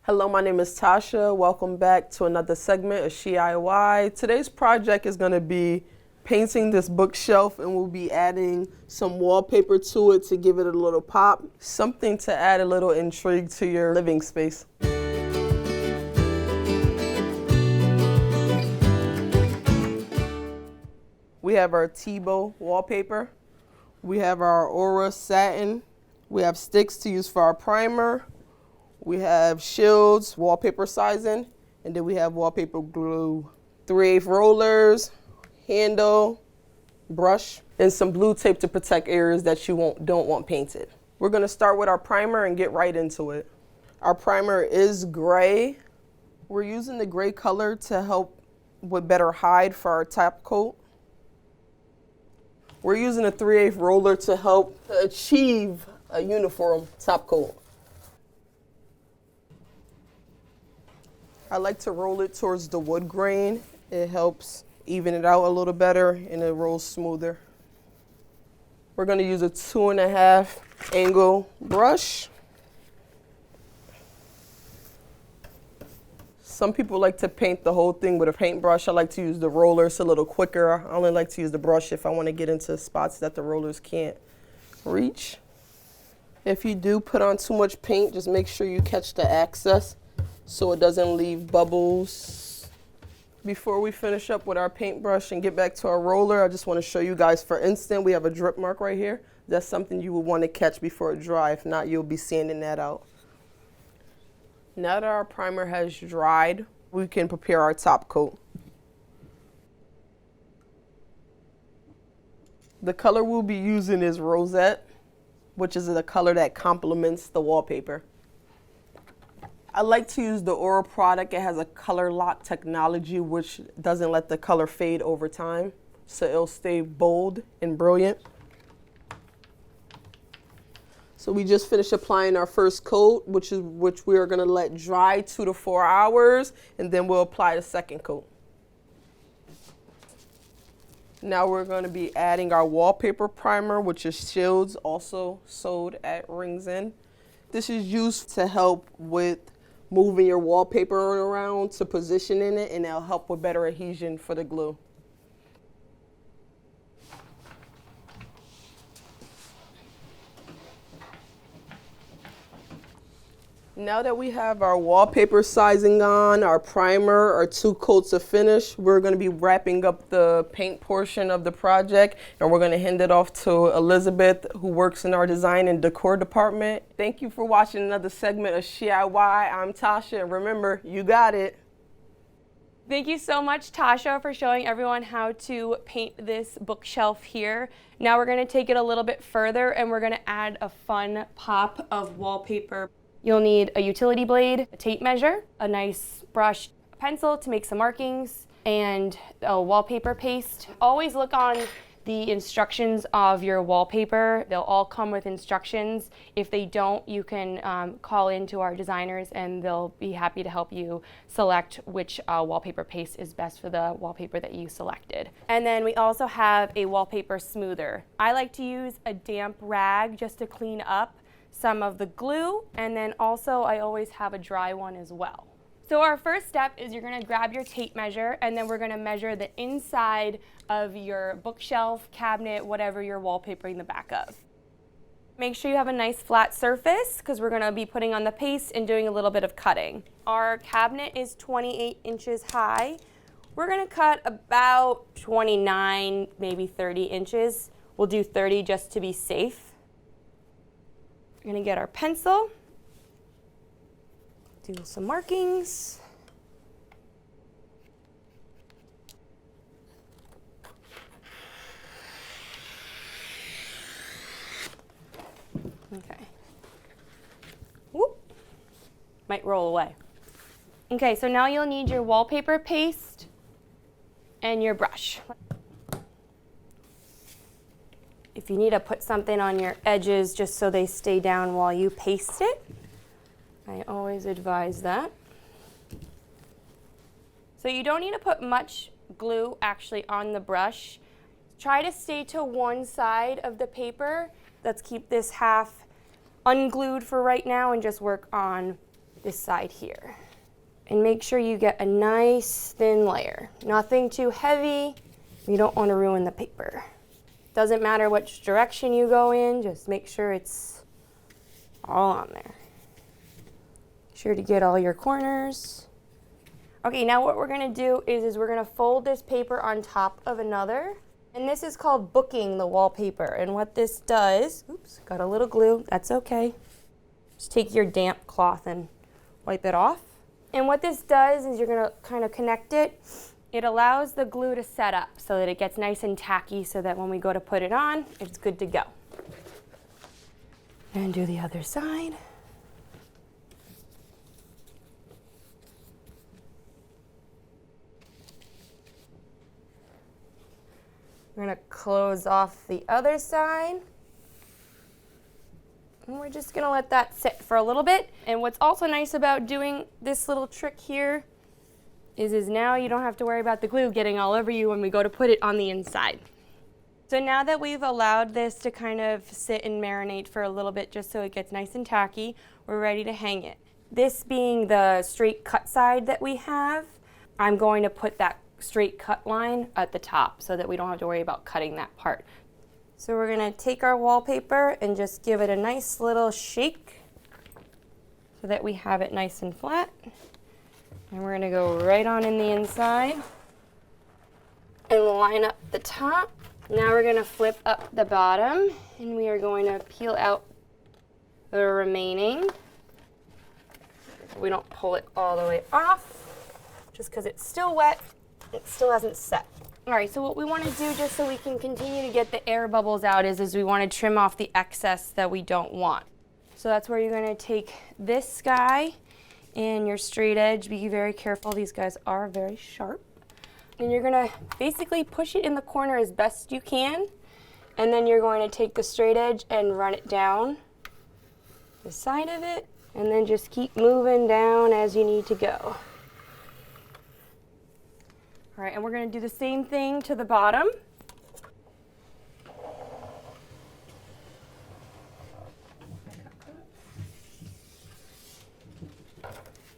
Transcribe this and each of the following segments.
Hello, my name is Tasha. Welcome back to another segment of SheIY. Today's project is going to be painting this bookshelf, and we'll be adding some wallpaper to it to give it a little pop, something to add a little intrigue to your living space. We have our Tebow wallpaper. We have our Aura satin. We have sticks to use for our primer. We have shields, wallpaper sizing, and then we have wallpaper glue. 3/8 rollers, handle, brush, and some blue tape to protect areas that you don't want painted. We're gonna start with our primer and get right into it. Our primer is gray. We're using the gray color to help with better hide for our top coat. We're using a 3/8 roller to help achieve a uniform top coat. I like to roll it towards the wood grain. It helps even it out a little better and it rolls smoother. We're going to use a 2.5 angle brush. Some people like to paint the whole thing with a paintbrush. I like to use the roller. It's a little quicker. I only like to use the brush if I want to get into spots that the rollers can't reach. If you do put on too much paint, just make sure you catch the excess so it doesn't leave bubbles. Before we finish up with our paintbrush and get back to our roller, I just want to show you guys, for instance, we have a drip mark right here. That's something you would want to catch before it dries. If not, you'll be sanding that out. Now that our primer has dried, we can prepare our top coat. The color we'll be using is Rosette, which is the color that complements the wallpaper. I like to use the Aura product. It has a color lock technology which doesn't let the color fade over time, so it'll stay bold and brilliant. So we just finished applying our first coat, which we are going to let dry 2 to 4 hours, and then we'll apply the second coat. Now we're going to be adding our wallpaper primer, which is Shields, also sold at Rings Inn. This is used to help with moving your wallpaper around to position in it, and it'll help with better adhesion for the glue. Now that we have our wallpaper sizing on, our primer, our 2 coats of finish, we're going to be wrapping up the paint portion of the project, and we're going to hand it off to Elizabeth, who works in our design and decor department. Thank you for watching another segment of SheIY. I'm Tasha, and remember, you got it. Thank you so much, Tasha, for showing everyone how to paint this bookshelf here. Now we're going to take it a little bit further, and we're going to add a fun pop of wallpaper. You'll need a utility blade, a tape measure, a nice brush, a pencil to make some markings, and a wallpaper paste. Always look on the instructions of your wallpaper. They'll all come with instructions. If they don't, you can call into our designers and they'll be happy to help you select which wallpaper paste is best for the wallpaper that you selected. And then we also have a wallpaper smoother. I like to use a damp rag just to clean up some of the glue, and then also I always have a dry one as well. So our first step is you're going to grab your tape measure, and then we're going to measure the inside of your bookshelf, cabinet, whatever you're wallpapering the back of. Make sure you have a nice flat surface because we're going to be putting on the paste and doing a little bit of cutting. Our cabinet is 28 inches high. We're going to cut about 29, maybe 30 inches. We'll do 30 just to be safe. We're going to get our pencil, do some markings. Okay. Whoop. Might roll away. Okay, so now you'll need your wallpaper paste and your brush. If you need to put something on your edges just so they stay down while you paste it, I always advise that. So you don't need to put much glue actually on the brush. Try to stay to one side of the paper. Let's keep this half unglued for right now and just work on this side here. And make sure you get a nice thin layer. Nothing too heavy. You don't want to ruin the paper. Doesn't matter which direction you go in, just make sure it's all on there. Sure to get all your corners. Okay, now what we're gonna do is we're gonna fold this paper on top of another. And this is called booking the wallpaper. And what this does, oops, got a little glue, that's okay. Just take your damp cloth and wipe it off. And what this does is you're gonna kind of connect it. It allows the glue to set up so that it gets nice and tacky so that when we go to put it on, it's good to go. And do the other side. We're gonna close off the other side. And we're just gonna let that sit for a little bit. And what's also nice about doing this little trick here is now you don't have to worry about the glue getting all over you when we go to put it on the inside. So now that we've allowed this to kind of sit and marinate for a little bit just so it gets nice and tacky, we're ready to hang it. This being the straight cut side that we have, I'm going to put that straight cut line at the top so that we don't have to worry about cutting that part. So we're gonna take our wallpaper and just give it a nice little shake so that we have it nice and flat. And we're gonna go right on in the inside and line up the top. Now we're gonna flip up the bottom and we are going to peel out the remaining. We don't pull it all the way off just because it's still wet. It still hasn't set. All right, so what we want to do just so we can continue to get the air bubbles out is we want to trim off the excess that we don't want. So that's where you're going to take this guy and your straight edge. Be very careful, these guys are very sharp. And you're going to basically push it in the corner as best you can. And then you're going to take the straight edge and run it down the side of it. And then just keep moving down as you need to go. All right, and we're going to do the same thing to the bottom.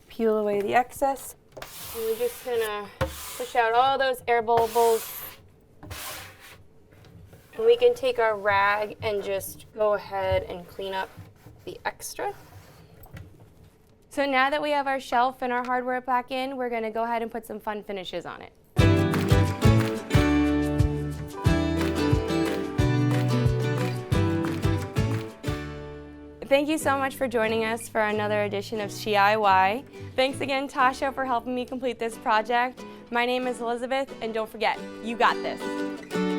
Peel away the excess. And we're just going to push out all those air bubbles. And we can take our rag and just go ahead and clean up the extra. So now that we have our shelf and our hardware back in, we're going to go ahead and put some fun finishes on it. Thank you so much for joining us for another edition of DIY. Thanks again, Tasha, for helping me complete this project. My name is Elizabeth, and don't forget, you got this.